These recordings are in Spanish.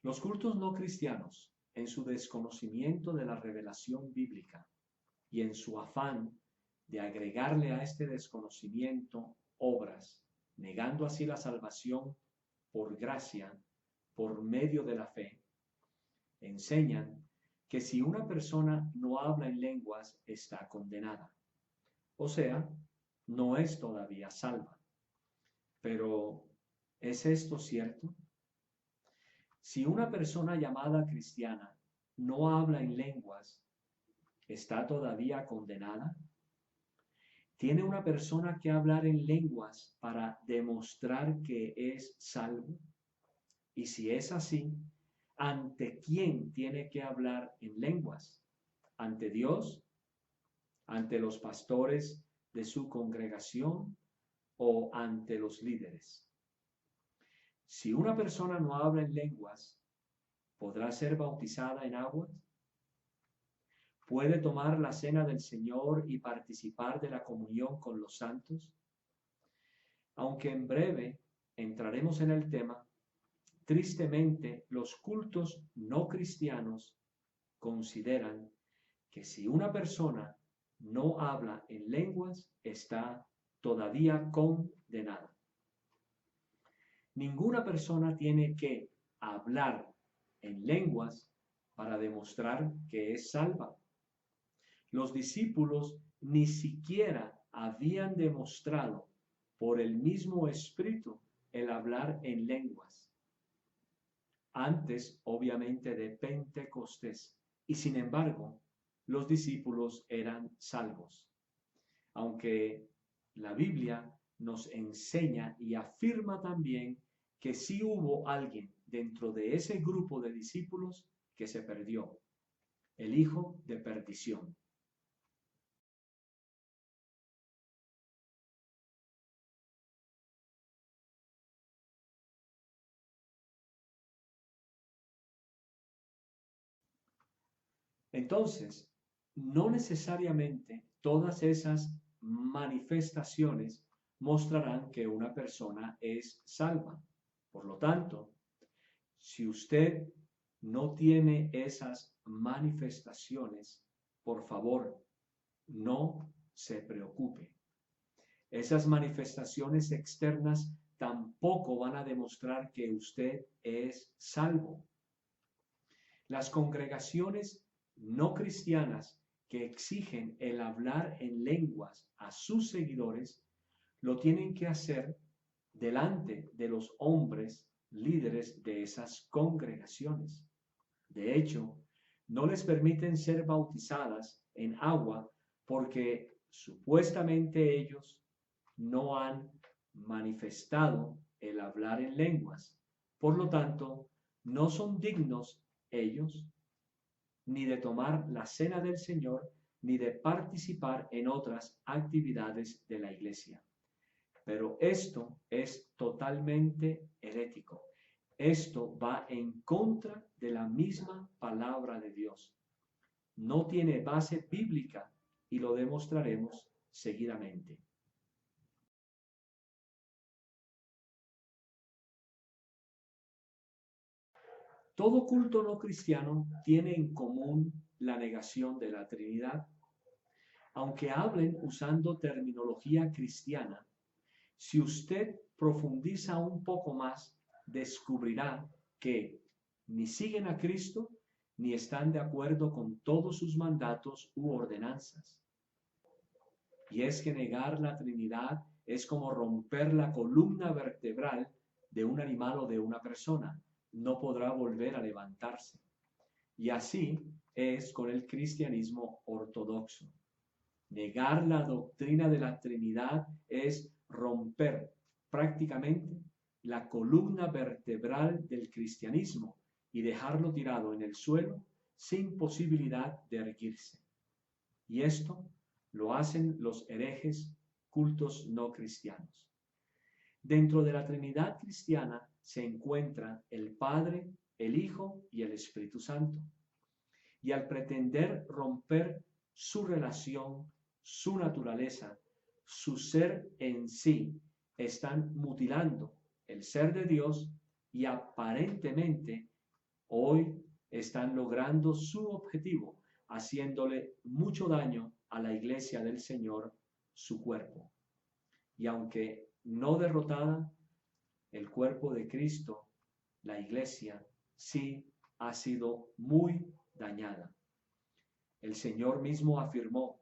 Los cultos no cristianos, en su desconocimiento de la revelación bíblica y en su afán de agregarle a este desconocimiento obras, negando así la salvación por gracia, por medio de la fe, enseñan que si una persona no habla en lenguas, está condenada. O sea, no es todavía salva. Pero, ¿es esto cierto? Si una persona llamada cristiana no habla en lenguas, ¿está todavía condenada? ¿Tiene una persona que hablar en lenguas para demostrar que es salvo? Y si es así, ¿ante quién tiene que hablar en lenguas? ¿Ante Dios? ¿Ante los pastores de su congregación? ¿O ante los líderes? Si una persona no habla en lenguas, ¿podrá ser bautizada en aguas? ¿Puede tomar la cena del Señor y participar de la comunión con los santos? Aunque en breve entraremos en el tema, tristemente los cultos no cristianos consideran que si una persona no habla en lenguas, está todavía condenada. Ninguna persona tiene que hablar en lenguas para demostrar que es salva. Los discípulos ni siquiera habían demostrado por el mismo Espíritu el hablar en lenguas, antes obviamente de Pentecostés, y sin embargo los discípulos eran salvos. Aunque la Biblia nos enseña y afirma también que sí hubo alguien dentro de ese grupo de discípulos que se perdió, el hijo de perdición. Entonces, no necesariamente todas esas manifestaciones mostrarán que una persona es salva. Por lo tanto, si usted no tiene esas manifestaciones, por favor, no se preocupe. Esas manifestaciones externas tampoco van a demostrar que usted es salvo. Las congregaciones no cristianas que exigen el hablar en lenguas a sus seguidores lo tienen que hacer delante de los hombres líderes de esas congregaciones. De hecho, no les permiten ser bautizadas en agua porque supuestamente ellos no han manifestado el hablar en lenguas. Por lo tanto, no son dignos ellos ni de tomar la cena del Señor, ni de participar en otras actividades de la iglesia. Pero esto es totalmente herético. Esto va en contra de la misma palabra de Dios. No tiene base bíblica y lo demostraremos seguidamente. Todo culto no cristiano tiene en común la negación de la Trinidad. Aunque hablen usando terminología cristiana, si usted profundiza un poco más, descubrirá que ni siguen a Cristo ni están de acuerdo con todos sus mandatos u ordenanzas. Y es que negar la Trinidad es como romper la columna vertebral de un animal o de una persona. No podrá volver a levantarse. Y así es con el cristianismo ortodoxo. Negar la doctrina de la Trinidad es romper prácticamente la columna vertebral del cristianismo y dejarlo tirado en el suelo sin posibilidad de erguirse. Y esto lo hacen los herejes cultos no cristianos. Dentro de la Trinidad cristiana se encuentra el Padre, el Hijo y el Espíritu Santo. Y al pretender romper su relación, su naturaleza, su ser en sí, están mutilando el ser de Dios y aparentemente Hoy están logrando su objetivo, haciéndole mucho daño a la iglesia del Señor, su cuerpo. Y aunque no derrotada, el cuerpo de Cristo, la iglesia, sí ha sido muy dañada. El Señor mismo afirmó: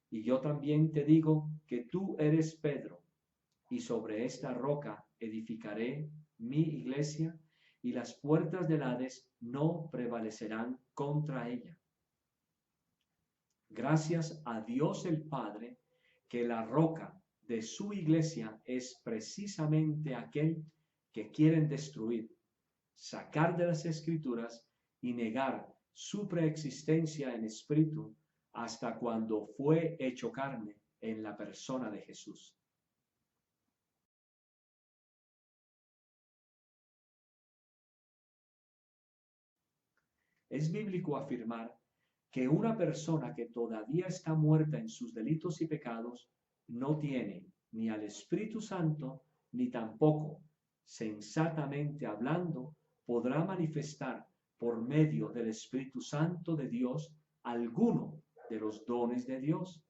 y yo también te digo que tú eres Pedro, y sobre esta roca edificaré mi iglesia, y las puertas del Hades no prevalecerán contra ella. Gracias a Dios el Padre, que la roca de su iglesia es precisamente aquel que quieren destruir, sacar de las Escrituras y negar su preexistencia en espíritu hasta cuando fue hecho carne en la persona de Jesús. Es bíblico afirmar que una persona que todavía está muerta en sus delitos y pecados no tiene ni al Espíritu Santo, ni tampoco, sensatamente hablando, podrá manifestar por medio del Espíritu Santo de Dios alguno de los dones de Dios,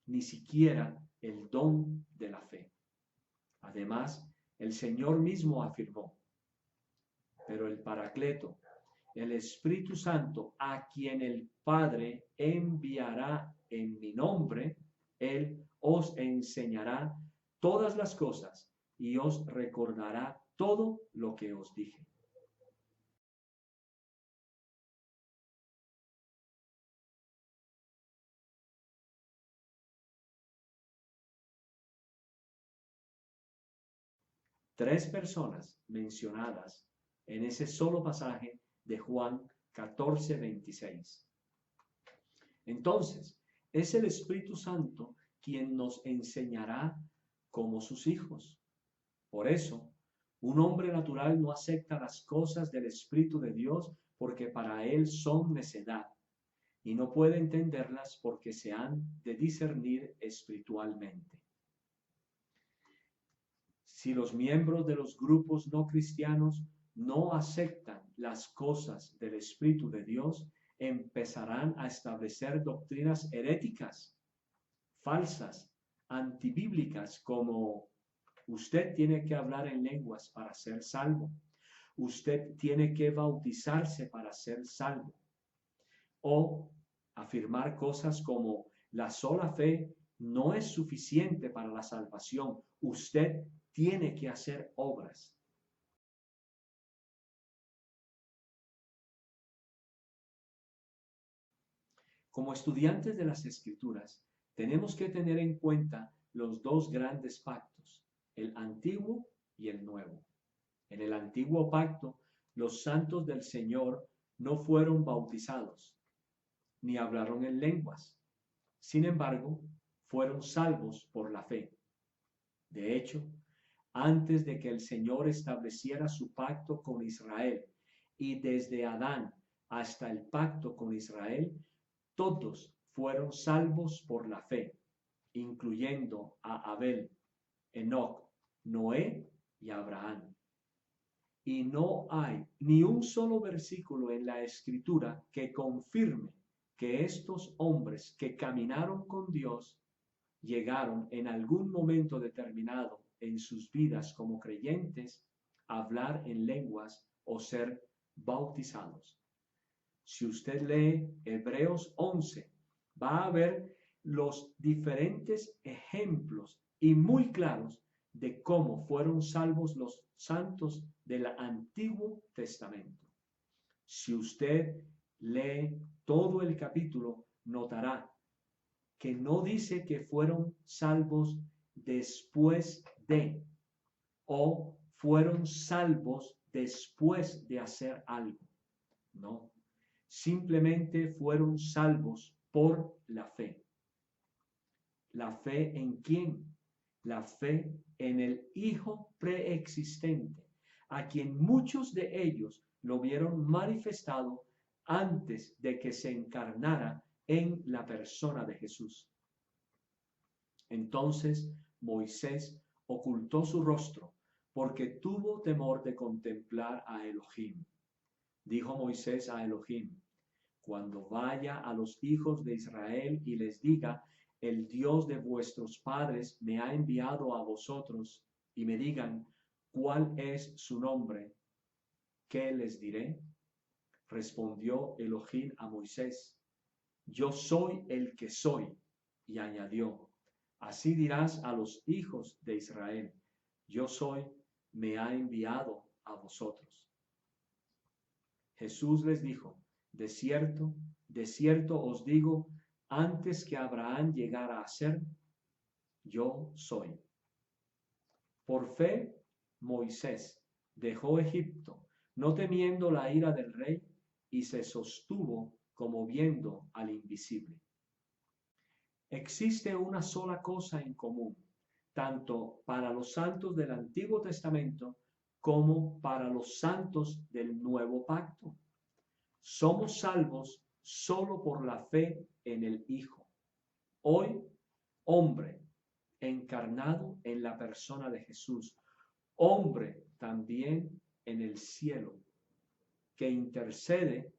ni siquiera el don de la fe. Además, el Señor mismo afirmó: pero el Paracleto, el Espíritu Santo, a quien el Padre enviará en mi nombre, Él os enseñará todas las cosas y os recordará todo lo que os dije. Tres personas mencionadas en ese solo pasaje de Juan 14:26. Entonces, es el Espíritu Santo quien nos enseñará como sus hijos. Por eso, un hombre natural no acepta las cosas del Espíritu de Dios porque para él son necedad y no puede entenderlas porque se han de discernir espiritualmente. Si los miembros de los grupos no cristianos no aceptan las cosas del Espíritu de Dios, empezarán a establecer doctrinas heréticas, falsas, antibíblicas, como: usted tiene que hablar en lenguas para ser salvo, usted tiene que bautizarse para ser salvo, o afirmar cosas como: la sola fe no es suficiente para la salvación, usted tiene que hacer obras. Como estudiantes de las Escrituras, tenemos que tener en cuenta los dos grandes pactos, el antiguo y el nuevo. En el antiguo pacto, los santos del Señor no fueron bautizados, ni hablaron en lenguas. Sin embargo, fueron salvos por la fe. De hecho, antes de que el Señor estableciera su pacto con Israel, y desde Adán hasta el pacto con Israel, todos fueron salvos por la fe, incluyendo a Abel, Enoc, Noé y Abraham. Y no hay ni un solo versículo en la Escritura que confirme que estos hombres que caminaron con Dios llegaron en algún momento determinado en sus vidas como creyentes a hablar en lenguas o ser bautizados. Si usted lee Hebreos 11, va a ver los diferentes ejemplos y muy claros de cómo fueron salvos los santos del Antiguo Testamento. Si usted lee todo el capítulo, notará que no dice que fueron salvos después de, o fueron salvos después de hacer algo. No, simplemente fueron salvos por la fe. ¿La fe en quién? La fe en el Hijo preexistente, a quien muchos de ellos lo vieron manifestado antes de que se encarnara en la persona de Jesús. Entonces Moisés ocultó su rostro porque tuvo temor de contemplar a Elohim. Dijo Moisés a Elohim: cuando vaya a los hijos de Israel y les diga, el Dios de vuestros padres me ha enviado a vosotros, y me digan, ¿cuál es su nombre? ¿Qué les diré? Respondió Elohim a Moisés: yo soy el que soy. Y añadió: así dirás a los hijos de Israel: yo soy, me ha enviado a vosotros. Jesús les dijo: de cierto os digo, antes que Abraham llegara a ser, yo soy. Por fe, Moisés dejó Egipto, no temiendo la ira del rey, y se sostuvo como viendo al invisible. Existe una sola cosa en común, tanto para los santos del Antiguo Testamento como para los santos del Nuevo Pacto. Somos salvos solo por la fe en el Hijo, hoy hombre encarnado en la persona de Jesús, hombre también en el cielo, que intercede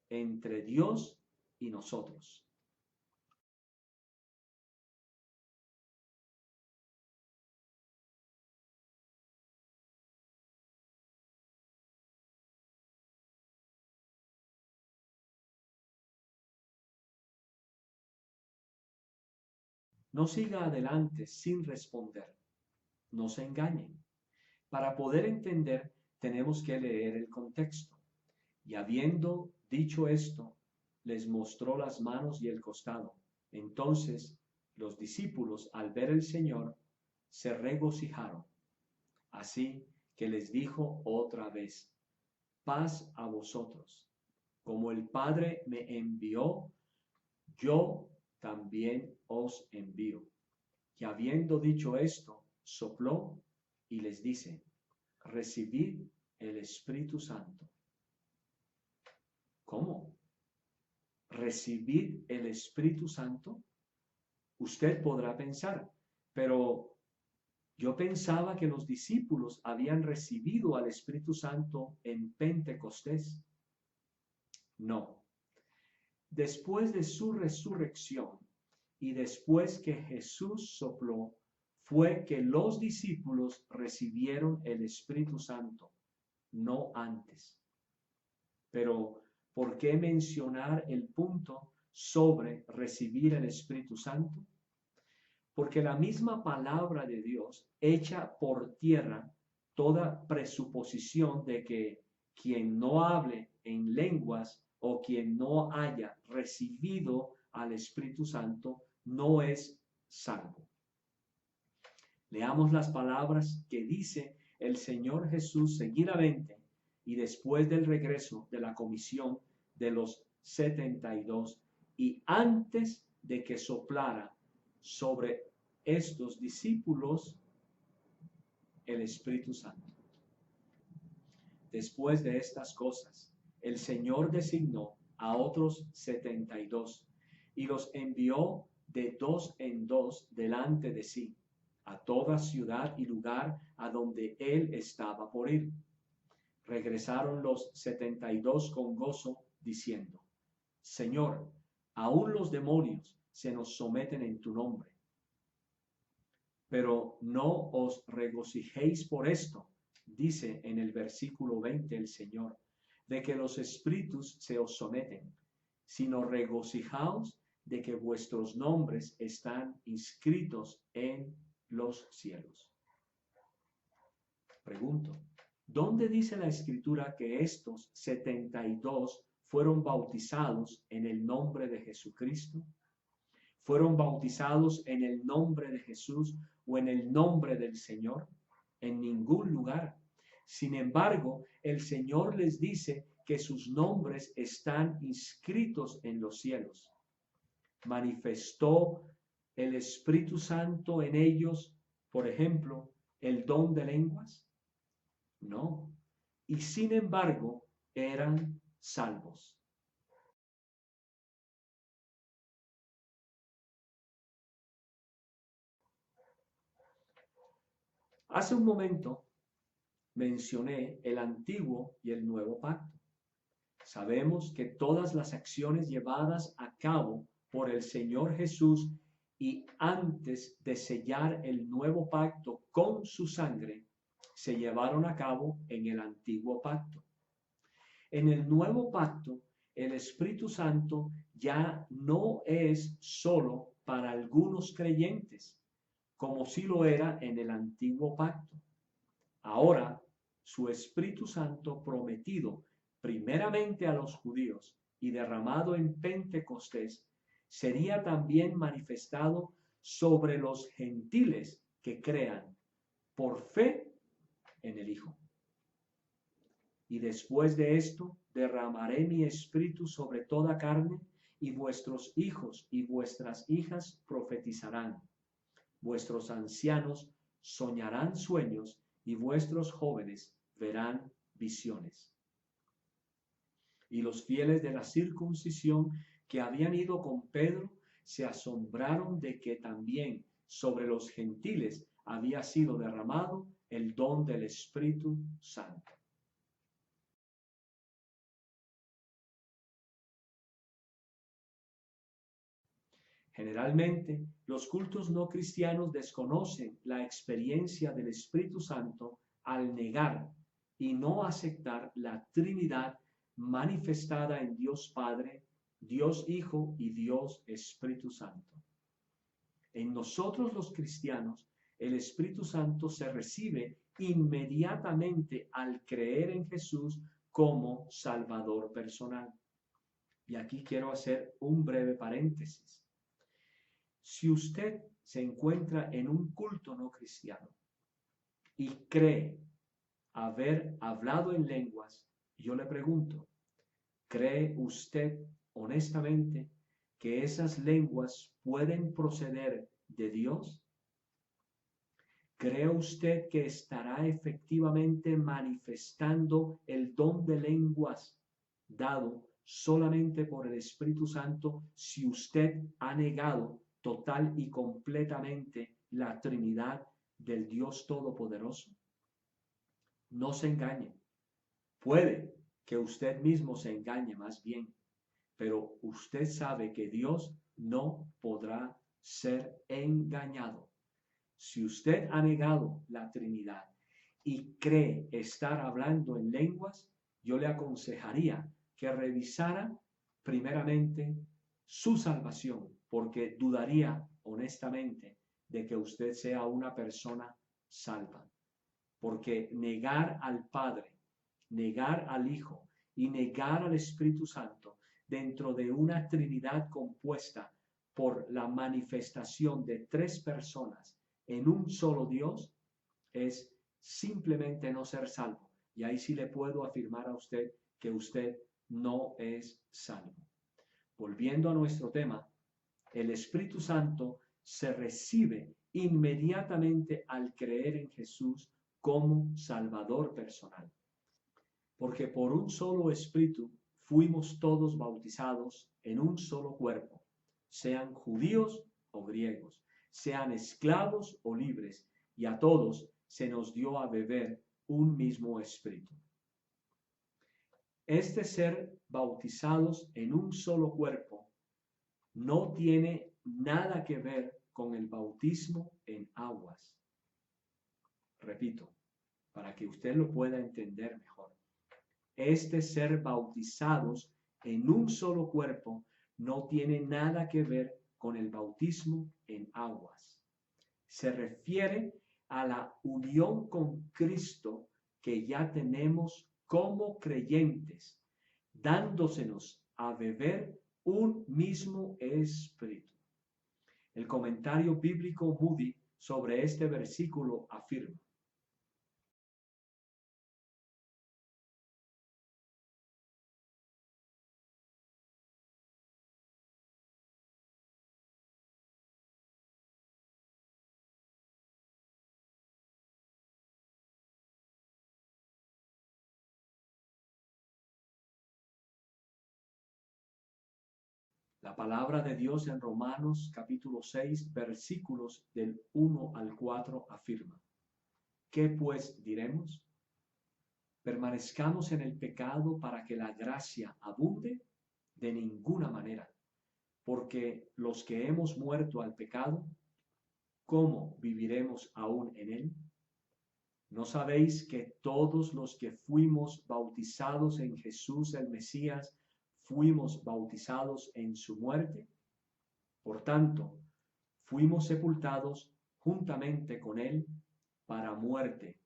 entre Dios y nosotros. No siga adelante sin responder. No se engañen. Para poder entender, tenemos que leer el contexto. Y habiendo dicho esto, les mostró las manos y el costado. Entonces los discípulos, al ver al Señor, se regocijaron. Así que les dijo otra vez: paz a vosotros. Como el Padre me envió, yo también os envío. Y habiendo dicho esto, sopló y les dice: recibid el Espíritu Santo. ¿Cómo? ¿Recibid el Espíritu Santo? Usted podrá pensar, pero yo pensaba que los discípulos habían recibido al Espíritu Santo en Pentecostés. No. Después de su resurrección y después que Jesús sopló, fue que los discípulos recibieron el Espíritu Santo, no antes. Pero, ¿por qué mencionar el punto sobre recibir el Espíritu Santo? Porque la misma palabra de Dios echa por tierra toda presuposición de que quien no hable en lenguas o quien no haya recibido al Espíritu Santo no es salvo. Leamos las palabras que dice el Señor Jesús seguidamente y después del regreso de la comisión de los 72 y antes de que soplara sobre estos discípulos el Espíritu Santo. Después de estas cosas, el Señor designó a otros 72 y los envió de dos en dos delante de sí, a toda ciudad y lugar a donde él estaba por ir. Regresaron los 72 con gozo, diciendo: Señor, aún los demonios se nos someten en tu nombre. Pero no os regocijéis por esto, dice en el versículo 20 el Señor, de que los espíritus se os someten, sino regocijaos de que vuestros nombres están inscritos en los cielos. Pregunto, ¿dónde dice la Escritura que estos 72 fueron bautizados en el nombre de Jesucristo? ¿Fueron bautizados en el nombre de Jesús o en el nombre del Señor? En ningún lugar. Sin embargo, el Señor les dice que sus nombres están inscritos en los cielos. ¿Manifestó el Espíritu Santo en ellos, por ejemplo, el don de lenguas? No. Y sin embargo, eran salvos. Hace un momento mencioné el Antiguo y el Nuevo Pacto. Sabemos que todas las acciones llevadas a cabo por el Señor Jesús y antes de sellar el nuevo pacto con su sangre, se llevaron a cabo en el antiguo pacto. En el nuevo pacto, el Espíritu Santo ya no es solo para algunos creyentes, como si lo era en el antiguo pacto. Ahora, su Espíritu Santo prometido primeramente a los judíos y derramado en Pentecostés, sería también manifestado sobre los gentiles que crean por fe en el Hijo. Y después de esto derramaré mi espíritu sobre toda carne, y vuestros hijos y vuestras hijas profetizarán. Vuestros ancianos soñarán sueños, y vuestros jóvenes verán visiones. Y los fieles de la circuncisión que habían ido con Pedro se asombraron de que también sobre los gentiles había sido derramado el don del Espíritu Santo. Generalmente, los cultos no cristianos desconocen la experiencia del Espíritu Santo al negar y no aceptar la Trinidad manifestada en Dios Padre, Dios Hijo y Dios Espíritu Santo. En nosotros los cristianos, el Espíritu Santo se recibe inmediatamente al creer en Jesús como Salvador personal. Y aquí quiero hacer un breve paréntesis. Si usted se encuentra en un culto no cristiano y cree haber hablado en lenguas, yo le pregunto, ¿cree usted honestamente que esas lenguas pueden proceder de Dios? ¿Cree usted que estará efectivamente manifestando el don de lenguas dado solamente por el Espíritu Santo si usted ha negado total y completamente la Trinidad del Dios Todopoderoso? No se engañe. Puede que usted mismo se engañe más bien, pero usted sabe que Dios no podrá ser engañado. Si usted ha negado la Trinidad y cree estar hablando en lenguas, yo le aconsejaría que revisara primeramente su salvación, porque dudaría honestamente de que usted sea una persona salva. Porque negar al Padre, negar al Hijo y negar al Espíritu Santo dentro de una Trinidad compuesta por la manifestación de tres personas en un solo Dios es simplemente no ser salvo. Y ahí sí le puedo afirmar a usted que usted no es salvo. Volviendo a nuestro tema, el Espíritu Santo se recibe inmediatamente al creer en Jesús como Salvador personal. Porque por un solo Espíritu fuimos todos bautizados en un solo cuerpo, sean judíos o griegos, sean esclavos o libres, y a todos se nos dio a beber un mismo Espíritu. Este ser bautizados en un solo cuerpo no tiene nada que ver con el bautismo en aguas. Repito, para que usted lo pueda entender mejor. Este ser bautizados en un solo cuerpo no tiene nada que ver con el bautismo en aguas. Se refiere a la unión con Cristo que ya tenemos como creyentes, dándosenos a beber un mismo espíritu. El comentario bíblico Moody sobre este versículo afirma: la palabra de Dios en Romanos capítulo 6, versículos del 1 al 4 afirma: ¿qué pues diremos? permanezcamos en el pecado para que la gracia abunde, de ninguna manera, porque los que hemos muerto al pecado, ¿cómo viviremos aún en él? ¿No sabéis que todos los que fuimos bautizados en Jesús el Mesías, fuimos bautizados en su muerte? Por tanto, fuimos sepultados juntamente con él para muerte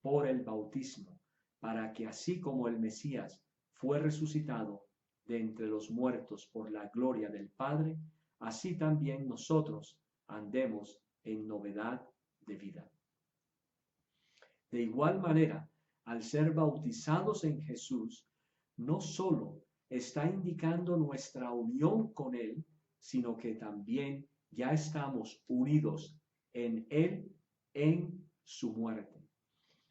por el bautismo, para que así como el Mesías fue resucitado de entre los muertos por la gloria del Padre, así también nosotros andemos en novedad de vida. De igual manera, al ser bautizados en Jesús, no solo está indicando nuestra unión con Él, sino que también ya estamos unidos en Él en su muerte.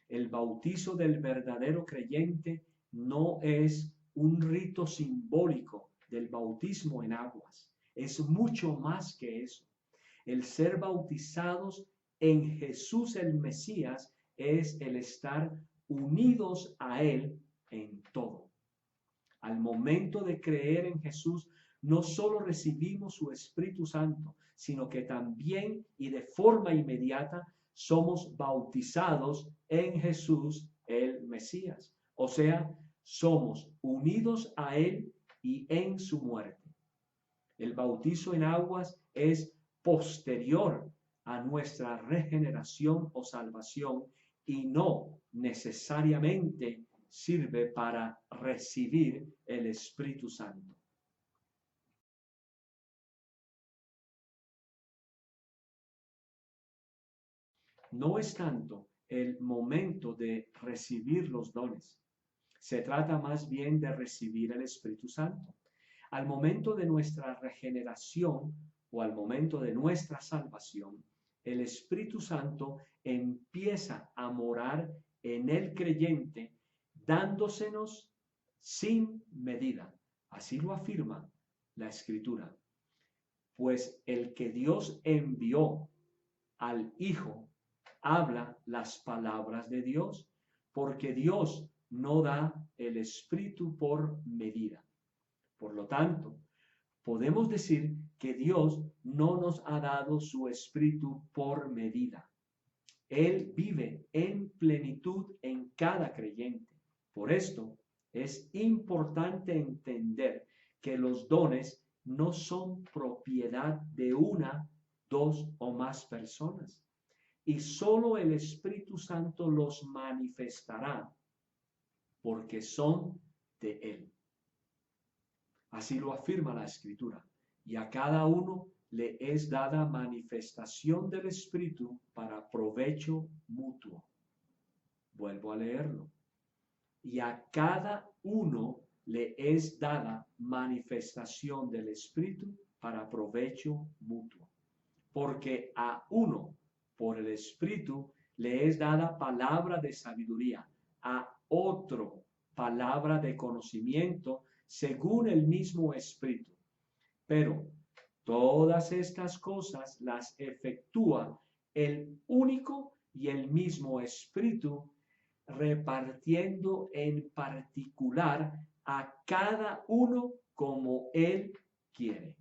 El bautizo del verdadero creyente no es un rito simbólico del bautismo en aguas, es mucho más que eso. El ser bautizados en Jesús el Mesías es el estar unidos a Él en todo. Al momento de creer en Jesús, no solo recibimos su Espíritu Santo, sino que también y de forma inmediata somos bautizados en Jesús el Mesías. O sea, somos unidos a Él y en su muerte. El bautizo en aguas es posterior a nuestra regeneración o salvación y no necesariamente sirve para recibir el Espíritu Santo. No es tanto el momento de recibir los dones, se trata más bien de recibir el Espíritu Santo. Al momento de nuestra regeneración o al momento de nuestra salvación, el Espíritu Santo empieza a morar en el creyente, dándosenos sin medida. Así lo afirma la Escritura. Pues el que Dios envió al Hijo habla las palabras de Dios, porque Dios no da el Espíritu por medida. Por lo tanto, podemos decir que Dios no nos ha dado su Espíritu por medida. Él vive en plenitud en cada creyente. Por esto es importante entender que los dones no son propiedad de una, dos o más personas, y solo el Espíritu Santo los manifestará porque son de Él. Así lo afirma la Escritura. Y a cada uno le es dada manifestación del Espíritu para provecho mutuo. Vuelvo a leerlo. Y a cada uno le es dada manifestación del Espíritu para provecho mutuo. Porque a uno, por el Espíritu, le es dada palabra de sabiduría, a otro palabra de conocimiento, según el mismo Espíritu. Pero todas estas cosas las efectúa el único y el mismo Espíritu, repartiendo en particular a cada uno como Él quiere.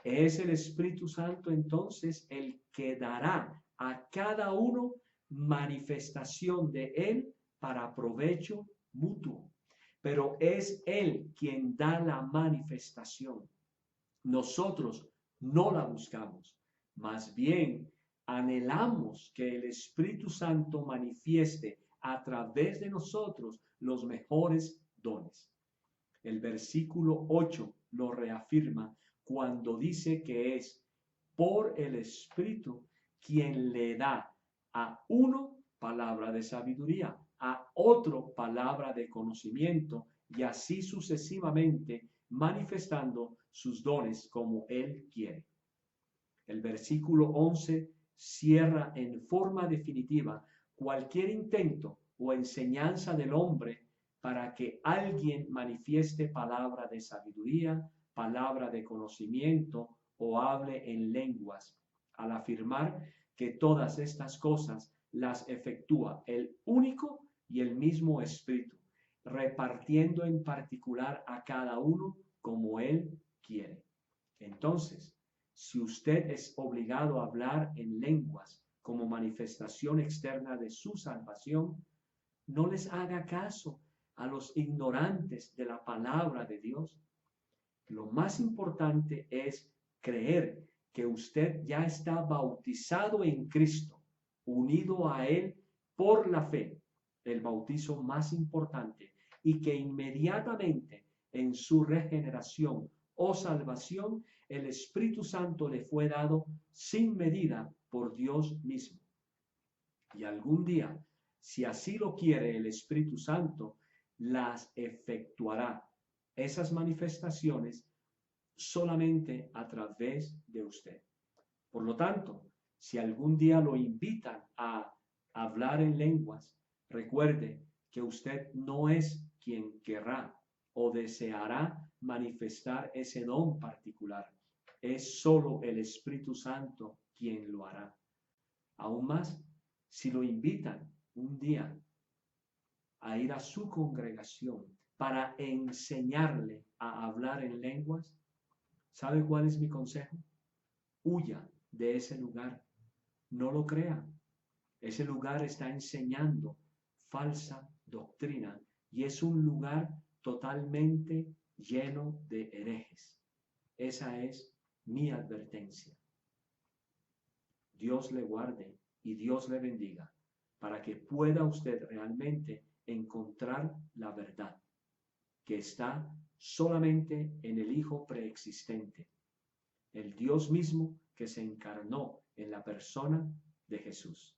Es el Espíritu Santo entonces el que dará a cada uno manifestación de Él para provecho mutuo. Pero es Él quien da la manifestación. Nosotros no la buscamos, más bien anhelamos que el Espíritu Santo manifieste a través de nosotros los mejores dones. El versículo 8 lo reafirma cuando dice que es por el Espíritu quien le da a uno palabra de sabiduría, a otro palabra de conocimiento y así sucesivamente manifestando sus dones como Él quiere. El versículo 11 cierra en forma definitiva cualquier intento o enseñanza del hombre para que alguien manifieste palabra de sabiduría, palabra de conocimiento o hable en lenguas, al afirmar que todas estas cosas las efectúa el único y el mismo Espíritu, repartiendo en particular a cada uno como Él quiere. Entonces, si usted es obligado a hablar en lenguas como manifestación externa de su salvación, no les haga caso a los ignorantes de la palabra de Dios. Lo más importante es creer que usted ya está bautizado en Cristo, unido a Él por la fe, el bautizo más importante, y que inmediatamente en su regeneración o salvación, el Espíritu Santo le fue dado sin medida por Dios mismo. Y algún día, si así lo quiere el Espíritu Santo, las efectuará, esas manifestaciones, solamente a través de usted. Por lo tanto, si algún día lo invitan a hablar en lenguas, recuerde que usted no es quien querrá o deseará manifestar ese don particular. Es solo el Espíritu Santo quien lo hará. Aún más, si lo invitan un día a ir a su congregación para enseñarle a hablar en lenguas, ¿sabe cuál es mi consejo? Huya de ese lugar. No lo crea. Ese lugar está enseñando falsa doctrina y es un lugar totalmente lleno de herejes. Esa es mi advertencia. Dios le guarde y Dios le bendiga para que pueda usted realmente encontrar la verdad que está solamente en el Hijo preexistente, el Dios mismo que se encarnó en la persona de Jesús.